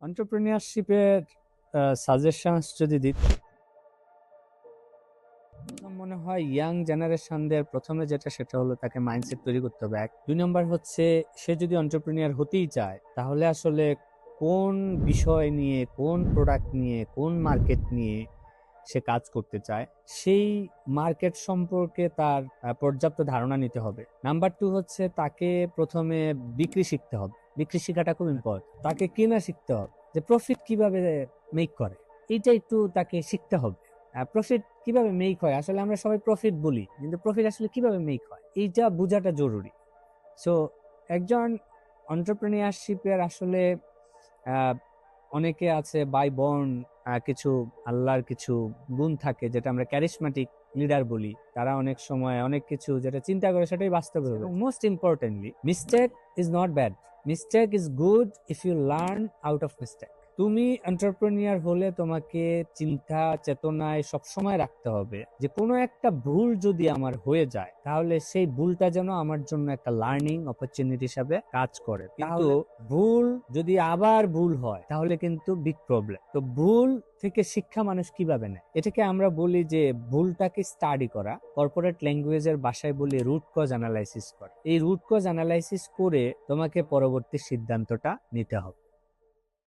এন্টারপ্রেনিউরশিপের suggestions যদি দিতে মনে হয় ইয়াং জেনারেশনদের প্রথমে সেটা হলো তাকে মাইন্ডসেট তৈরি করতে হবে। 2 নম্বর হচ্ছে সে যদি এন্টারপ্রেনিউর হতেই চায় তাহলে আসলে কোন বিষয় নিয়ে, কোন প্রোডাক্ট নিয়ে, কোন মার্কেট নিয়ে সে কাজ করতে চায় সেই মার্কেট সম্পর্কে তার পর্যাপ্ত ধারণা নিতে হবে। নাম্বার 2 হচ্ছে তাকে প্রথমে বিক্রি শিখতে হবে। বিক্রি শেখাটা খুব ইম্পর্টেন্ট। তাকে কেনা শিখতে হবে, যে প্রফিট কিভাবে মেক করে এইটা একটু তাকে শিখতে হবে। প্রফিট কিভাবে মেক হয়, আসলে আমরা সবাই প্রফিট বলি, কিন্তু প্রফিট আসলে কিভাবে মেক হয় এইটা বোঝাটা জরুরি। সো একজন এন্টারপ্রেনিউরশিপের আসলে অনেকে আছে বাই বর্ন, কিছু আল্লাহর কিছু গুণ থাকে যেটা আমরা ক্যারিসম্যাটিক লিডার বলি। তারা অনেক সময় অনেক কিছু যেটা চিন্তা করে সেটাই বাস্তবে হবে। Most importantly, mistake is not bad, mistake is good if you learn out of mistake. তুমি এন্টারপ্রেনিউর হলে তোমাকে চিন্তা চেতনায় সবসময় রাখতে হবে যে কোনো একটা ভুল যদি আমার হয়ে যায় তাহলে সেই ভুলটা যেন আমার জন্য একটা লার্নিং অপরচুনিটি হিসাবে কাজ করে। কিন্তু ভুল যদি আবার ভুল হয় তাহলে কিন্তু বিগ প্রবলেম। তো ভুল থেকে শিক্ষা মানুষ কিভাবে নেয়, এটাকে আমরা বলি যে ভুলটাকে স্টাডি করা। কর্পোরেট ল্যাঙ্গুয়েজের ভাষায় বলি রুট কজ অ্যানালাইসিস করা। এই রুট কজ অ্যানালাইসিস করে তোমাকে পরবর্তী সিদ্ধান্তটা নিতে হবে।